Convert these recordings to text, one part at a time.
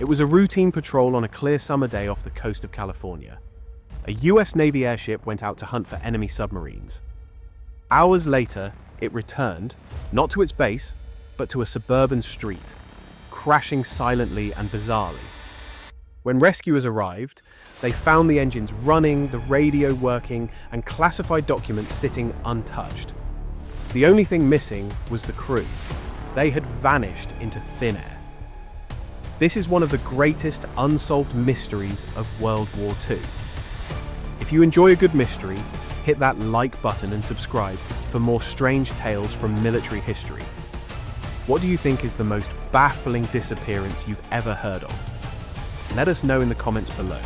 It was a routine patrol on a clear summer day off the coast of California. A US Navy airship went out to hunt for enemy submarines. Hours later, it returned, not to its base, but to a suburban street, crashing silently and bizarrely. When rescuers arrived, they found the engines running, the radio working, and classified documents sitting untouched. The only thing missing was the crew. They had vanished into thin air. This is one of the greatest unsolved mysteries of World War II. If you enjoy a good mystery, hit that like button and subscribe for more strange tales from military history. What do you think is the most baffling disappearance you've ever heard of? Let us know in the comments below.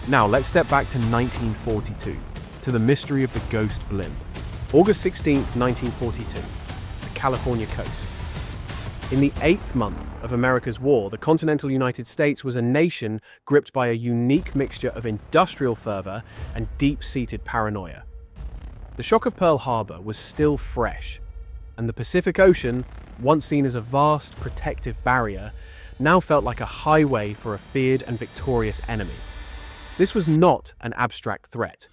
Now let's step back to 1942, to the mystery of the ghost blimp. August 16th, 1942, the California coast. In the 8th month of America's war, the continental United States was a nation gripped by a unique mixture of industrial fervor and deep-seated paranoia. The shock of Pearl Harbor was still fresh, and the Pacific Ocean, once seen as a vast protective barrier, now felt like a highway for a feared and victorious enemy. This was not an abstract threat.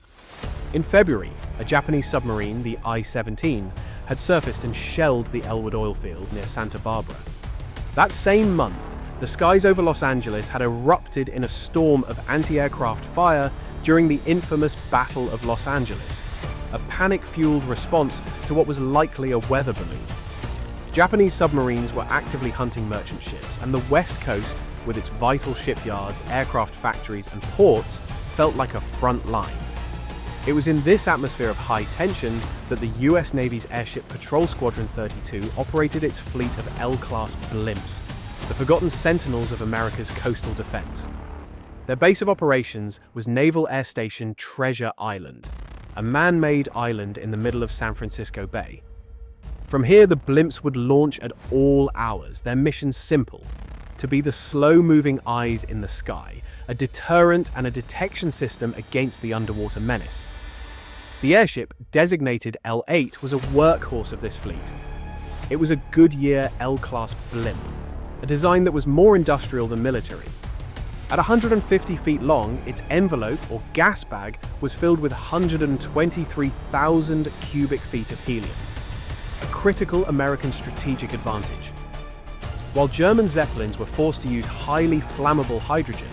In February, a Japanese submarine, the I-17, had surfaced and shelled the Elwood oil field near Santa Barbara. That same month, the skies over Los Angeles had erupted in a storm of anti-aircraft fire during the infamous Battle of Los Angeles, a panic-fueled response to what was likely a weather balloon. Japanese submarines were actively hunting merchant ships, and the West Coast, with its vital shipyards, aircraft factories, and ports, felt like a front line. It was in this atmosphere of high tension that the US Navy's Airship Patrol Squadron 32 operated its fleet of L-class blimps, the forgotten sentinels of America's coastal defense. Their base of operations was Naval Air Station Treasure Island, a man-made island in the middle of San Francisco Bay. From here, the blimps would launch at all hours, their mission simple: to be the slow-moving eyes in the sky, a deterrent and a detection system against the underwater menace. The airship, designated L8, was a workhorse of this fleet. It was a Goodyear L-class blimp, a design that was more industrial than military. At 150 feet long, its envelope, or gas bag, was filled with 123,000 cubic feet of helium, a critical American strategic advantage. While German Zeppelins were forced to use highly flammable hydrogen,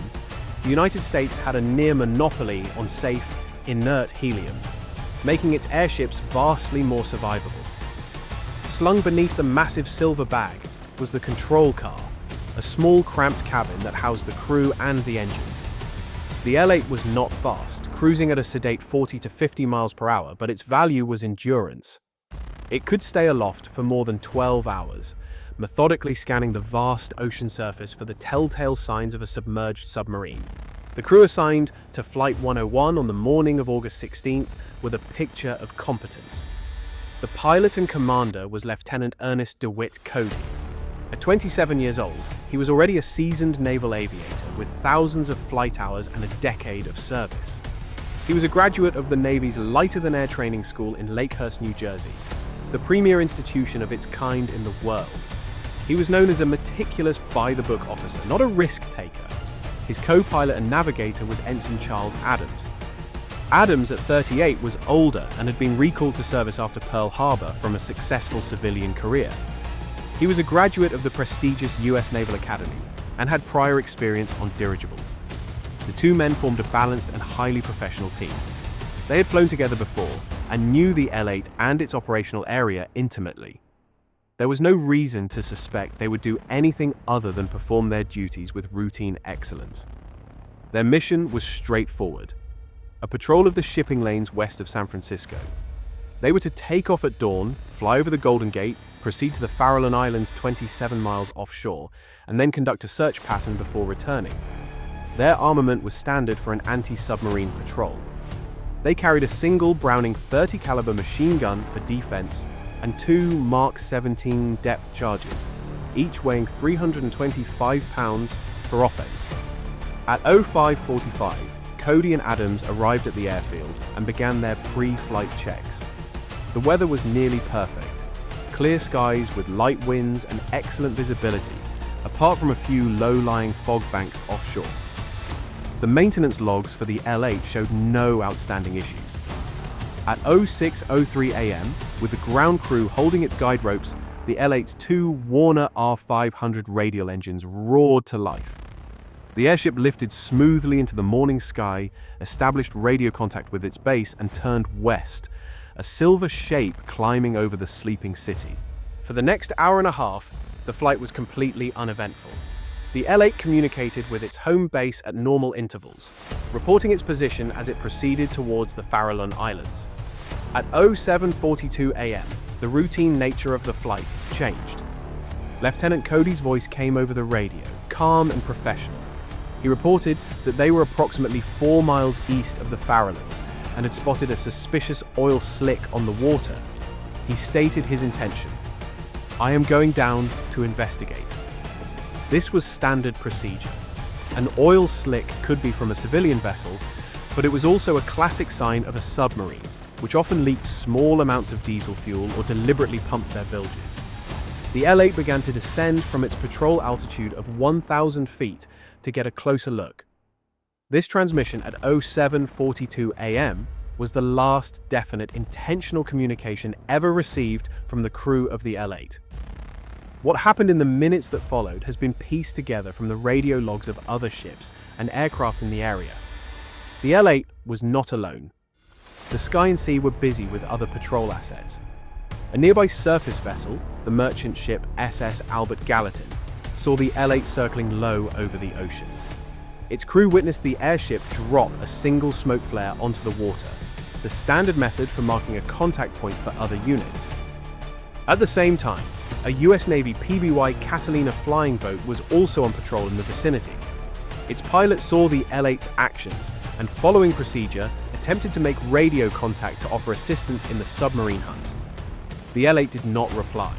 the United States had a near monopoly on safe, inert helium, making its airships vastly more survivable. Slung beneath the massive silver bag was the control car, a small cramped cabin that housed the crew and the engines. The L8 was not fast, cruising at a sedate 40 to 50 miles per hour, but its value was endurance. It could stay aloft for more than 12 hours, methodically scanning the vast ocean surface for the telltale signs of a submerged submarine. The crew assigned to Flight 101 on the morning of August 16th were the picture of competence. The pilot and commander was Lieutenant Ernest DeWitt Cody. At 27 years old, he was already a seasoned naval aviator with thousands of flight hours and a decade of service. He was a graduate of the Navy's lighter-than-air training school in Lakehurst, New Jersey, the premier institution of its kind in the world. He was known as a meticulous by-the-book officer, not a risk-taker. His co-pilot and navigator was Ensign Charles Adams. Adams, at 38, was older and had been recalled to service after Pearl Harbor from a successful civilian career. He was a graduate of the prestigious US Naval Academy and had prior experience on dirigibles. The two men formed a balanced and highly professional team. They had flown together before and knew the L8 and its operational area intimately. There was no reason to suspect they would do anything other than perform their duties with routine excellence. Their mission was straightforward: a patrol of the shipping lanes west of San Francisco. They were to take off at dawn, fly over the Golden Gate, proceed to the Farallon Islands 27 miles offshore, and then conduct a search pattern before returning. Their armament was standard for an anti-submarine patrol. They carried a single Browning .30 caliber machine gun for defense and two Mark 17 depth charges, each weighing 325 pounds for offense. At 05:45, Cody and Adams arrived at the airfield and began their pre-flight checks. The weather was nearly perfect. Clear skies with light winds and excellent visibility, apart from a few low-lying fog banks offshore. The maintenance logs for the L8 showed no outstanding issues. At 06:03 a.m., with the ground crew holding its guide ropes, the L8's two Warner R500 radial engines roared to life. The airship lifted smoothly into the morning sky, established radio contact with its base, and turned west, a silver shape climbing over the sleeping city. For the next hour and a half, the flight was completely uneventful. The L8 communicated with its home base at normal intervals, reporting its position as it proceeded towards the Farallon Islands. At 07:42 a.m., the routine nature of the flight changed. Lieutenant Cody's voice came over the radio, calm and professional. He reported that they were approximately 4 miles east of the Farallons and had spotted a suspicious oil slick on the water. He stated his intention: "I am going down to investigate." This was standard procedure. An oil slick could be from a civilian vessel, but it was also a classic sign of a submarine, which often leaked small amounts of diesel fuel or deliberately pumped their bilges. The L8 began to descend from its patrol altitude of 1,000 feet to get a closer look. This transmission at 07:42 a.m. was the last definite intentional communication ever received from the crew of the L8. What happened in the minutes that followed has been pieced together from the radio logs of other ships and aircraft in the area. The L8 was not alone. The sky and sea were busy with other patrol assets. A nearby surface vessel, the merchant ship SS Albert Gallatin, saw the L8 circling low over the ocean. Its crew witnessed the airship drop a single smoke flare onto the water, the standard method for marking a contact point for other units. At the same time, a US Navy PBY Catalina flying boat was also on patrol in the vicinity. Its pilot saw the L8's actions and, following procedure, attempted to make radio contact to offer assistance in the submarine hunt. The L8 did not reply.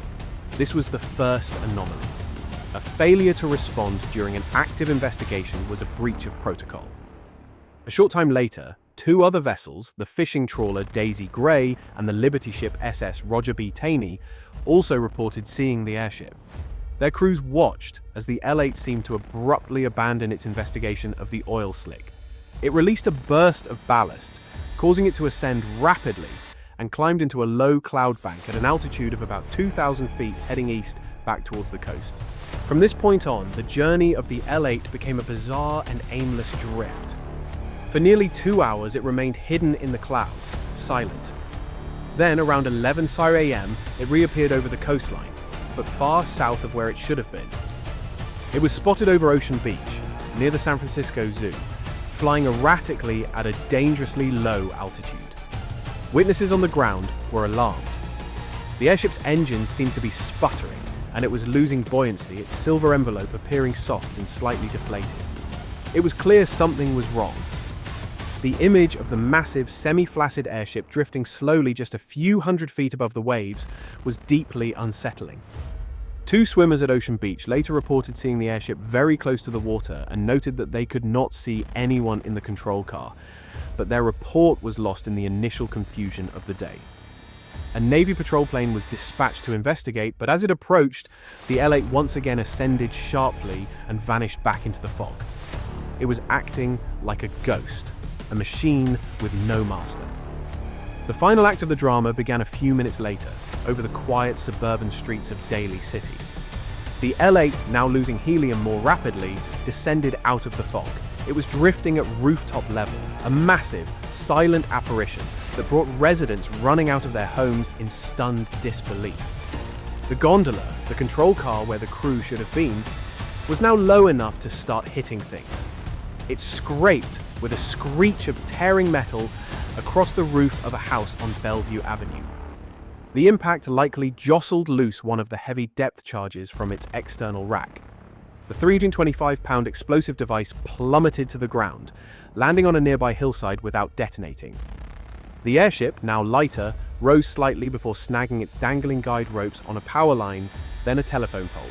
This was the first anomaly. A failure to respond during an active investigation was a breach of protocol. A short time later, two other vessels, the fishing trawler Daisy Gray and the Liberty ship SS Roger B. Taney, also reported seeing the airship. Their crews watched as the L8 seemed to abruptly abandon its investigation of the oil slick. It released a burst of ballast, causing it to ascend rapidly, and climbed into a low cloud bank at an altitude of about 2,000 feet heading east back towards the coast. From this point on, the journey of the L8 became a bizarre and aimless drift. For nearly 2 hours, it remained hidden in the clouds, silent. Then, around 11:00 a.m., it reappeared over the coastline, but far south of where it should have been. It was spotted over Ocean Beach, near the San Francisco Zoo, flying erratically at a dangerously low altitude. Witnesses on the ground were alarmed. The airship's engines seemed to be sputtering, and it was losing buoyancy, its silver envelope appearing soft and slightly deflated. It was clear something was wrong. The image of the massive, semi-flaccid airship drifting slowly just a few hundred feet above the waves was deeply unsettling. Two swimmers at Ocean Beach later reported seeing the airship very close to the water and noted that they could not see anyone in the control car, but their report was lost in the initial confusion of the day. A Navy patrol plane was dispatched to investigate, but as it approached, the L8 once again ascended sharply and vanished back into the fog. It was acting like a ghost, a machine with no master. The final act of the drama began a few minutes later, over the quiet suburban streets of Daly City. The L8, now losing helium more rapidly, descended out of the fog. It was drifting at rooftop level, a massive, silent apparition that brought residents running out of their homes in stunned disbelief. The gondola, the control car where the crew should have been, was now low enough to start hitting things. It scraped with a screech of tearing metal across the roof of a house on Bellevue Avenue. The impact likely jostled loose one of the heavy depth charges from its external rack. The 325-pound explosive device plummeted to the ground, landing on a nearby hillside without detonating. The airship, now lighter, rose slightly before snagging its dangling guide ropes on a power line, then a telephone pole.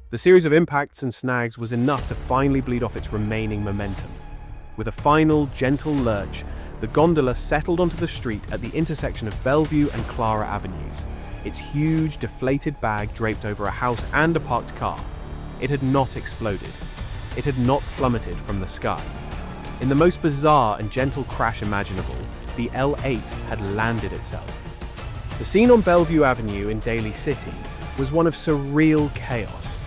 The series of impacts and snags was enough to finally bleed off its remaining momentum. With a final, gentle lurch, the gondola settled onto the street at the intersection of Bellevue and Clara Avenues, its huge, deflated bag draped over a house and a parked car. It had not exploded. It had not plummeted from the sky. In the most bizarre and gentle crash imaginable, the L8 had landed itself. The scene on Bellevue Avenue in Daly City was one of surreal chaos.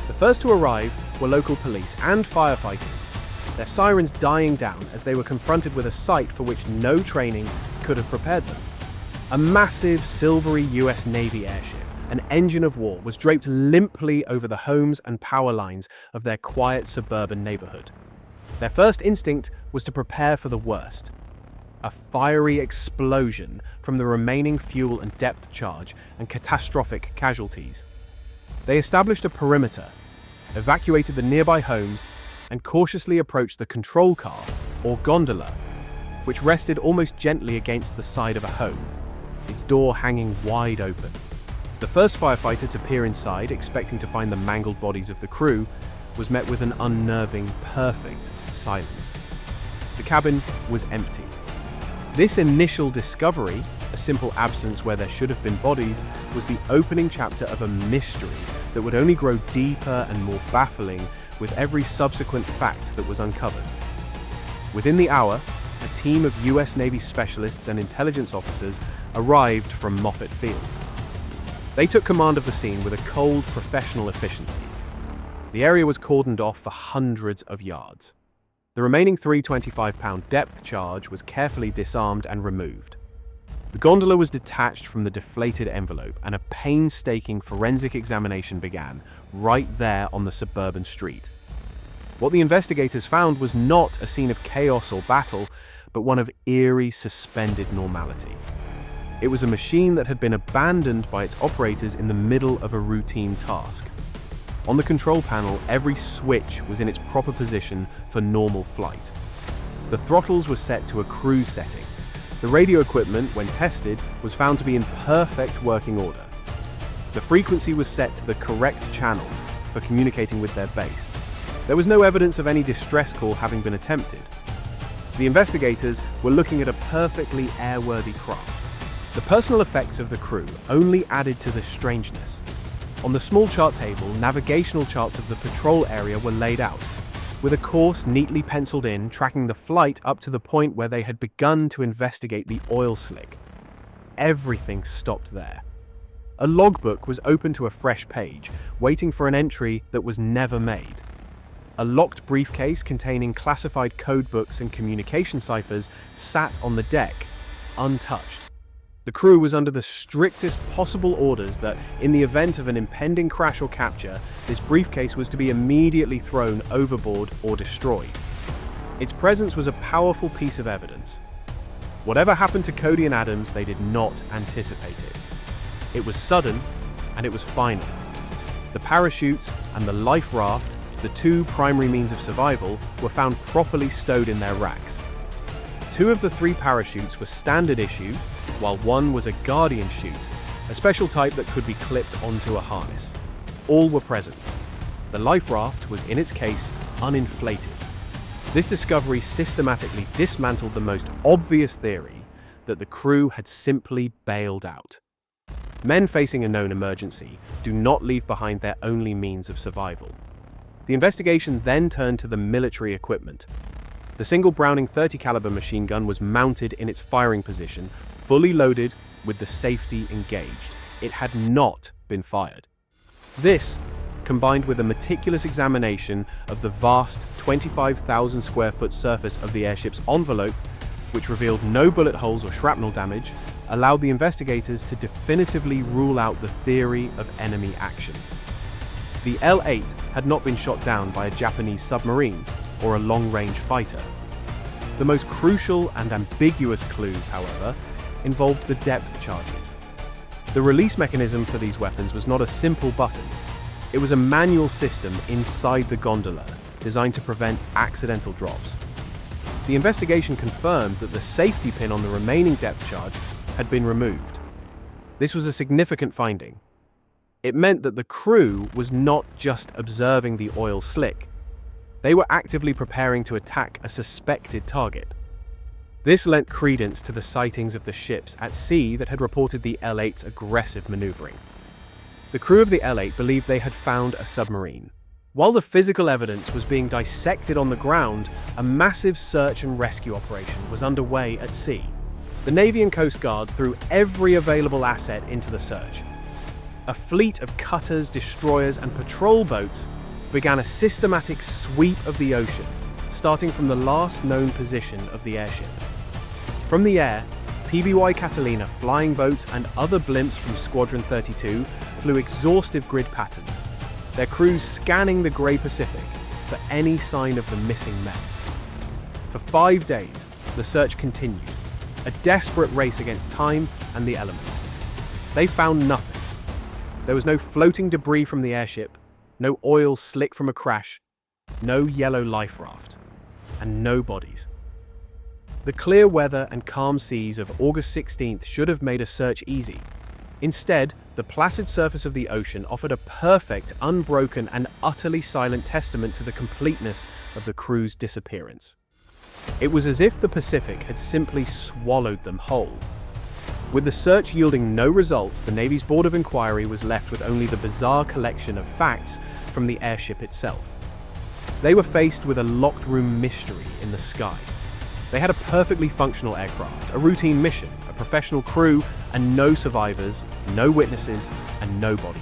The first to arrive were local police and firefighters, their sirens dying down as they were confronted with a sight for which no training could have prepared them. A massive silvery US Navy airship, an engine of war, was draped limply over the homes and power lines of their quiet suburban neighborhood. Their first instinct was to prepare for the worst. A fiery explosion from the remaining fuel and depth charge and catastrophic casualties. They established a perimeter, evacuated the nearby homes, and cautiously approached the control car, or gondola, which rested almost gently against the side of a home, its door hanging wide open. The first firefighter to peer inside, expecting to find the mangled bodies of the crew, was met with an unnerving, perfect silence. The cabin was empty. This initial discovery, a simple absence where there should have been bodies, was the opening chapter of a mystery that would only grow deeper and more baffling with every subsequent fact that was uncovered. Within the hour, a team of US Navy specialists and intelligence officers arrived from Moffett Field. They took command of the scene with a cold, professional efficiency. The area was cordoned off for hundreds of yards. The remaining 325-pound depth charge was carefully disarmed and removed. The gondola was detached from the deflated envelope, and a painstaking forensic examination began right there on the suburban street. What the investigators found was not a scene of chaos or battle, but one of eerie, suspended normality. It was a machine that had been abandoned by its operators in the middle of a routine task. On the control panel, every switch was in its proper position for normal flight. The throttles were set to a cruise setting. The radio equipment, when tested, was found to be in perfect working order. The frequency was set to the correct channel for communicating with their base. There was no evidence of any distress call having been attempted. The investigators were looking at a perfectly airworthy craft. The personal effects of the crew only added to the strangeness. On the small chart table, navigational charts of the patrol area were laid out, with a course neatly penciled in, tracking the flight up to the point where they had begun to investigate the oil slick. Everything stopped there. A logbook was open to a fresh page, waiting for an entry that was never made. A locked briefcase containing classified codebooks and communication ciphers sat on the deck, untouched. The crew was under the strictest possible orders that, in the event of an impending crash or capture, this briefcase was to be immediately thrown overboard or destroyed. Its presence was a powerful piece of evidence. Whatever happened to Cody and Adams, they did not anticipate it. It was sudden, and it was final. The parachutes and the life raft, the two primary means of survival, were found properly stowed in their racks. 2 of the 3 parachutes were standard issue, while 1 was a Guardian chute, a special type that could be clipped onto a harness. All were present. The life raft was, in its case, uninflated. This discovery systematically dismantled the most obvious theory that the crew had simply bailed out. Men facing a known emergency do not leave behind their only means of survival. The investigation then turned to the military equipment. The single Browning .30 caliber machine gun was mounted in its firing position, fully loaded with the safety engaged. It had not been fired. This, combined with a meticulous examination of the vast 25,000 square foot surface of the airship's envelope, which revealed no bullet holes or shrapnel damage, allowed the investigators to definitively rule out the theory of enemy action. The L8 had not been shot down by a Japanese submarine or a long-range fighter. The most crucial and ambiguous clues, however, involved the depth charges. The release mechanism for these weapons was not a simple button. It was a manual system inside the gondola, designed to prevent accidental drops. The investigation confirmed that the safety pin on the remaining depth charge had been removed. This was a significant finding. It meant that the crew was not just observing the oil slick. They were actively preparing to attack a suspected target. This lent credence to the sightings of the ships at sea that had reported the L8's aggressive maneuvering. The crew of the L8 believed they had found a submarine, While the physical evidence was being dissected on the ground, a massive search and rescue operation was underway at sea. The Navy and Coast Guard threw every available asset into the search. A fleet of cutters, destroyers, and patrol boats began a systematic sweep of the ocean, starting from the last known position of the airship. From the air, PBY Catalina flying boats and other blimps from Squadron 32 flew exhaustive grid patterns, their crews scanning the grey Pacific for any sign of the missing men. For 5 days, the search continued, a desperate race against time and the elements. They found nothing. There was no floating debris from the airship, no oil slick from a crash, no yellow life raft, and no bodies. The clear weather and calm seas of August 16th should have made a search easy. Instead, the placid surface of the ocean offered a perfect, unbroken, and utterly silent testament to the completeness of the crew's disappearance. It was as if the Pacific had simply swallowed them whole. With the search yielding no results, the Navy's Board of Inquiry was left with only the bizarre collection of facts from the airship itself. They were faced with a locked room mystery in the sky. They had a perfectly functional aircraft, a routine mission, a professional crew, and no survivors, no witnesses, and no bodies.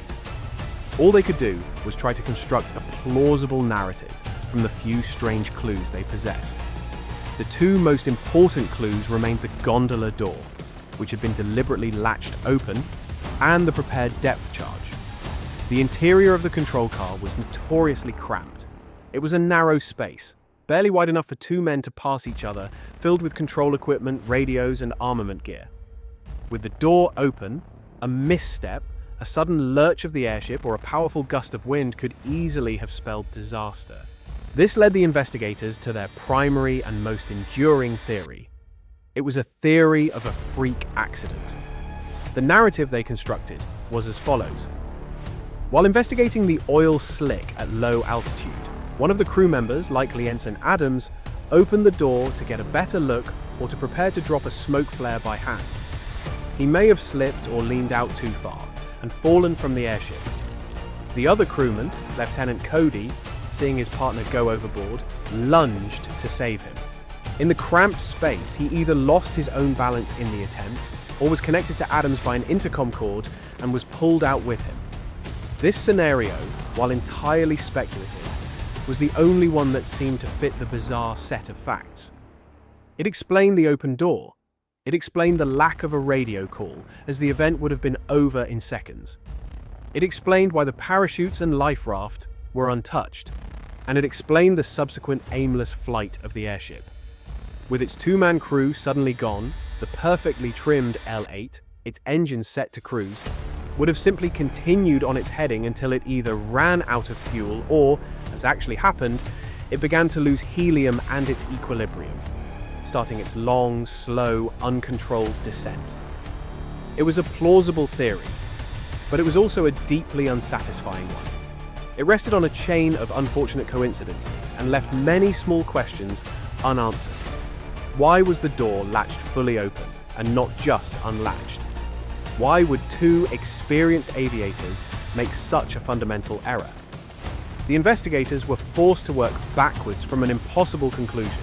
All they could do was try to construct a plausible narrative from the few strange clues they possessed. The two most important clues remained the gondola door, which had been deliberately latched open, and the prepared depth charge. The interior of the control car was notoriously cramped. It was a narrow space, barely wide enough for 2 men to pass each other, filled with control equipment, radios, and armament gear. With the door open, a misstep, a sudden lurch of the airship, or a powerful gust of wind could easily have spelled disaster. This led the investigators to their primary and most enduring theory. It was a theory of a freak accident. The narrative they constructed was as follows. While investigating the oil slick at low altitude, one of the crew members, likely Ensign Adams, opened the door to get a better look or to prepare to drop a smoke flare by hand. He may have slipped or leaned out too far and fallen from the airship. The other crewman, Lieutenant Cody, seeing his partner go overboard, lunged to save him. In the cramped space, he either lost his own balance in the attempt or was connected to Adams by an intercom cord and was pulled out with him. This scenario, while entirely speculative, was the only one that seemed to fit the bizarre set of facts. It explained the open door. It explained the lack of a radio call, as the event would have been over in seconds. It explained why the parachutes and life raft were untouched, and it explained the subsequent aimless flight of the airship. With its 2-man crew suddenly gone, the perfectly trimmed L8, its engines set to cruise, would have simply continued on its heading until it either ran out of fuel or, as actually happened, it began to lose helium and its equilibrium, starting its long, slow, uncontrolled descent. It was a plausible theory, but it was also a deeply unsatisfying one. It rested on a chain of unfortunate coincidences and left many small questions unanswered. Why was the door latched fully open and not just unlatched? Why would 2 experienced aviators make such a fundamental error? The investigators were forced to work backwards from an impossible conclusion,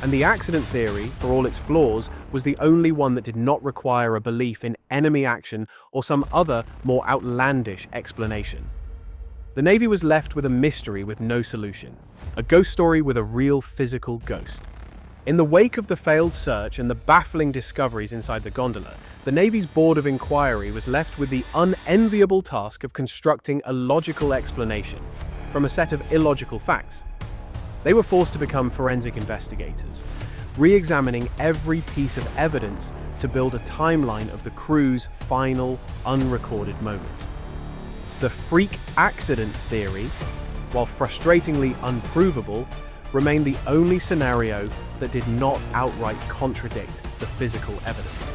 and the accident theory, for all its flaws, was the only one that did not require a belief in enemy action or some other, more outlandish explanation. The Navy was left with a mystery with no solution, a ghost story with a real physical ghost. In the wake of the failed search and the baffling discoveries inside the gondola, the Navy's Board of Inquiry was left with the unenviable task of constructing a logical explanation from a set of illogical facts. They were forced to become forensic investigators, re-examining every piece of evidence to build a timeline of the crew's final, unrecorded moments. The freak accident theory, while frustratingly unprovable, remained the only scenario that did not outright contradict the physical evidence.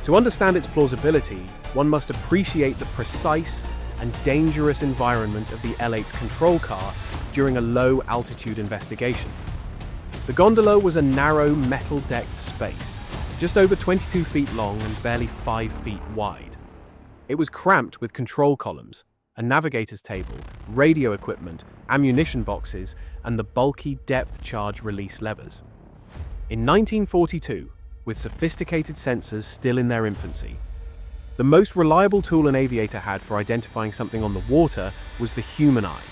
To understand its plausibility, one must appreciate the precise and dangerous environment of the L8's control car during a low-altitude investigation. The gondola was a narrow, metal-decked space, just over 22 feet long and barely 5 feet wide. It was cramped with control columns, a navigator's table, radio equipment, ammunition boxes, and the bulky depth charge release levers. In 1942, with sophisticated sensors still in their infancy, the most reliable tool an aviator had for identifying something on the water was the human eye.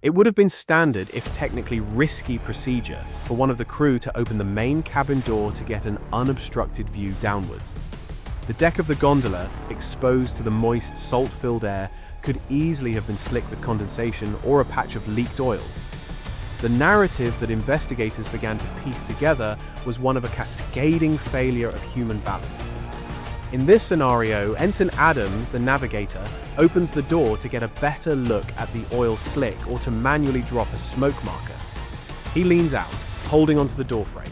It would have been standard, if technically risky, procedure for one of the crew to open the main cabin door to get an unobstructed view downwards. The deck of the gondola, exposed to the moist, salt-filled air, could easily have been slick with condensation or a patch of leaked oil. The narrative that investigators began to piece together was one of a cascading failure of human balance. In this scenario, Ensign Adams, the navigator, opens the door to get a better look at the oil slick or to manually drop a smoke marker. He leans out, holding onto the doorframe.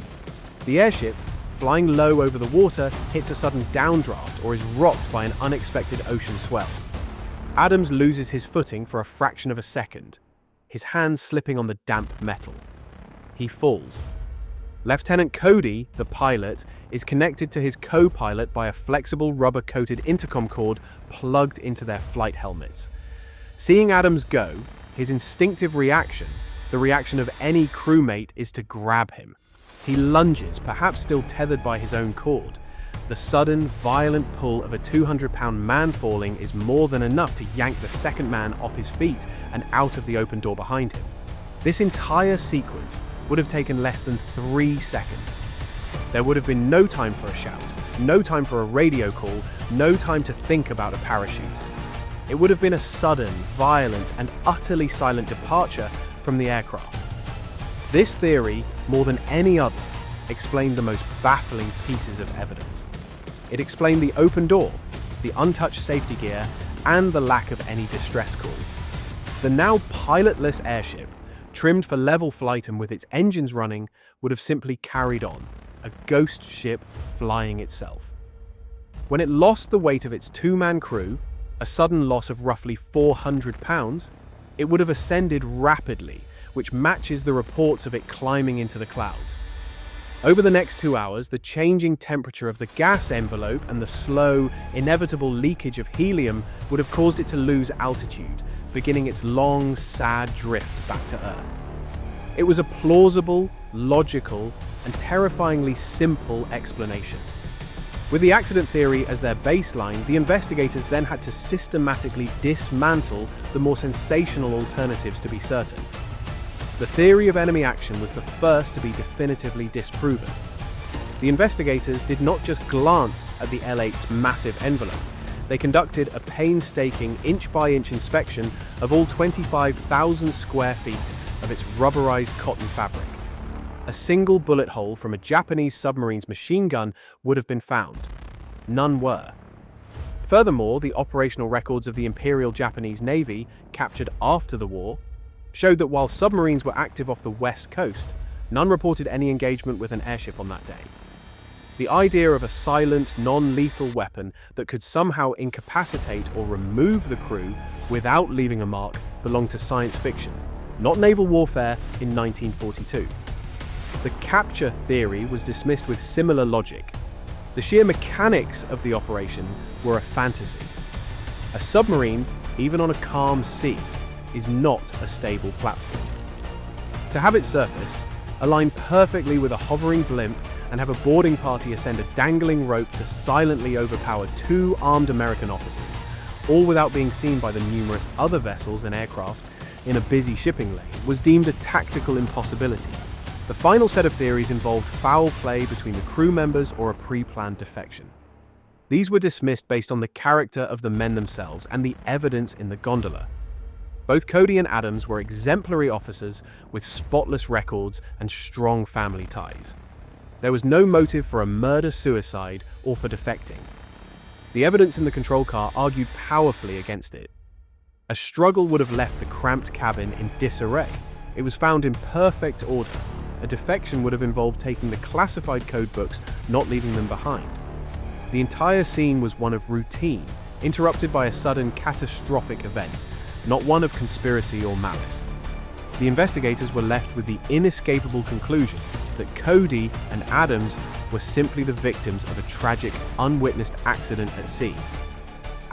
The airship, flying low over the water, hits a sudden downdraft or is rocked by an unexpected ocean swell. Adams loses his footing for a fraction of a second, his hands slipping on the damp metal. He falls. Lieutenant Cody, the pilot, is connected to his co-pilot by a flexible rubber-coated intercom cord plugged into their flight helmets. Seeing Adams go, his instinctive reaction, the reaction of any crewmate, is to grab him. He lunges, perhaps still tethered by his own cord. The sudden, violent pull of a 200-pound man falling is more than enough to yank the second man off his feet and out of the open door behind him. This entire sequence would have taken less than 3 seconds. There would have been no time for a shout, no time for a radio call, no time to think about a parachute. It would have been a sudden, violent, and utterly silent departure from the aircraft. This theory, more than any other, explained the most baffling pieces of evidence. It explained the open door, the untouched safety gear, and the lack of any distress call. The now pilotless airship, trimmed for level flight and with its engines running, would have simply carried on, a ghost ship flying itself. When it lost the weight of its 2-man crew, a sudden loss of roughly 400 pounds, it would have ascended rapidly, which matches the reports of it climbing into the clouds. Over the next 2 hours, the changing temperature of the gas envelope and the slow, inevitable leakage of helium would have caused it to lose altitude, beginning its long, sad drift back to Earth. It was a plausible, logical, and terrifyingly simple explanation. With the accident theory as their baseline, the investigators then had to systematically dismantle the more sensational alternatives to be certain. The theory of enemy action was the first to be definitively disproven. The investigators did not just glance at the L-8's massive envelope. They conducted a painstaking inch-by-inch inspection of all 25,000 square feet of its rubberized cotton fabric. A single bullet hole from a Japanese submarine's machine gun would have been found. None were. Furthermore, the operational records of the Imperial Japanese Navy, captured after the war, showed that while submarines were active off the west coast, none reported any engagement with an airship on that day. The idea of a silent, non-lethal weapon that could somehow incapacitate or remove the crew without leaving a mark belonged to science fiction, not naval warfare in 1942. The capture theory was dismissed with similar logic. The sheer mechanics of the operation were a fantasy. A submarine, even on a calm sea, is not a stable platform. To have it surface, align perfectly with a hovering blimp, and have a boarding party ascend a dangling rope to silently overpower 2 armed American officers, all without being seen by the numerous other vessels and aircraft in a busy shipping lane, was deemed a tactical impossibility. The final set of theories involved foul play between the crew members or a pre-planned defection. These were dismissed based on the character of the men themselves and the evidence in the gondola. Both Cody and Adams were exemplary officers with spotless records and strong family ties. There was no motive for a murder-suicide or for defecting. The evidence in the control car argued powerfully against it. A struggle would have left the cramped cabin in disarray. It was found in perfect order. A defection would have involved taking the classified code books, not leaving them behind. The entire scene was one of routine, interrupted by a sudden catastrophic event, not one of conspiracy or malice. The investigators were left with the inescapable conclusion that Cody and Adams were simply the victims of a tragic, unwitnessed accident at sea.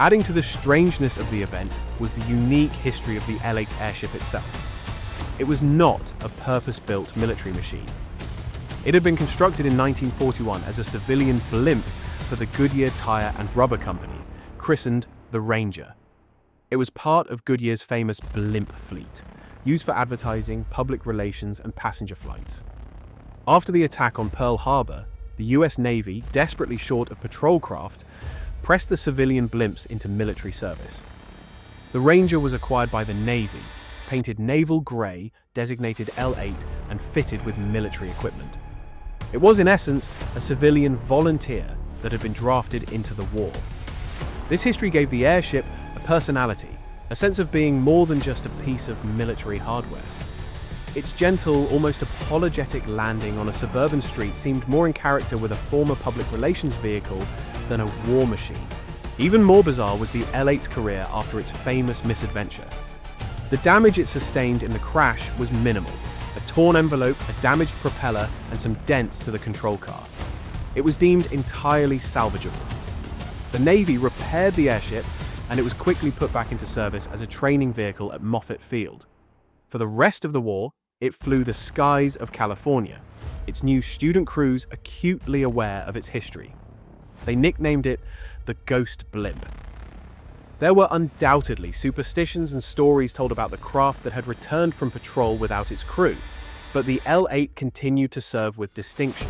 Adding to the strangeness of the event was the unique history of the L8 airship itself. It was not a purpose-built military machine. It had been constructed in 1941 as a civilian blimp for the Goodyear Tire and Rubber Company, christened the Ranger. It was part of Goodyear's famous Blimp fleet, used for advertising, public relations, and passenger flights. After the attack on Pearl Harbor, the US Navy, desperately short of patrol craft, pressed the civilian blimps into military service. The Ranger was acquired by the Navy, painted naval grey, designated L8, and fitted with military equipment. It was, in essence, a civilian volunteer that had been drafted into the war. This history gave the airship a personality, a sense of being more than just a piece of military hardware. Its gentle, almost apologetic landing on a suburban street seemed more in character with a former public relations vehicle than a war machine. Even more bizarre was the L8's career after its famous misadventure. The damage it sustained in the crash was minimal: a torn envelope, a damaged propeller, and some dents to the control car. It was deemed entirely salvageable. The Navy repaired the airship, and it was quickly put back into service as a training vehicle at Moffett Field. For the rest of the war, it flew the skies of California, its new student crews acutely aware of its history. They nicknamed it the Ghost Blimp. There were undoubtedly superstitions and stories told about the craft that had returned from patrol without its crew, but the L8 continued to serve with distinction.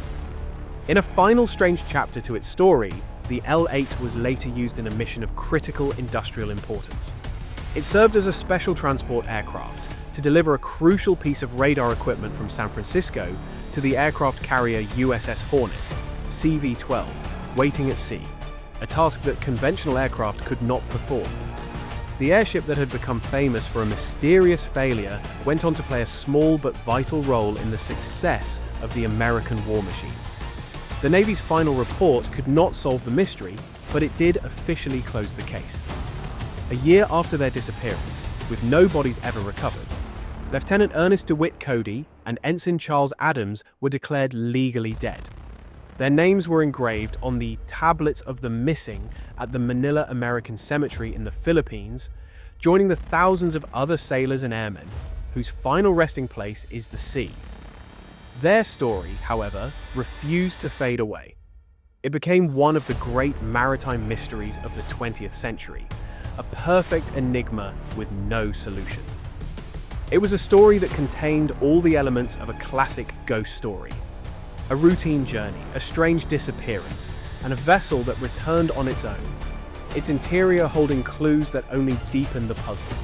In a final strange chapter to its story, the L8 was later used in a mission of critical industrial importance. It served as a special transport aircraft to deliver a crucial piece of radar equipment from San Francisco to the aircraft carrier USS Hornet, CV-12, waiting at sea, a task that conventional aircraft could not perform. The airship that had become famous for a mysterious failure went on to play a small but vital role in the success of the American war machine. The Navy's final report could not solve the mystery, but it did officially close the case. A year after their disappearance, with no bodies ever recovered, Lieutenant Ernest DeWitt Cody and Ensign Charles Adams were declared legally dead. Their names were engraved on the tablets of the missing at the Manila American Cemetery in the Philippines, joining the thousands of other sailors and airmen whose final resting place is the sea. Their story, however, refused to fade away. It became one of the great maritime mysteries of the 20th century, a perfect enigma with no solution. It was a story that contained all the elements of a classic ghost story. A routine journey, a strange disappearance, and a vessel that returned on its own, its interior holding clues that only deepened the puzzle.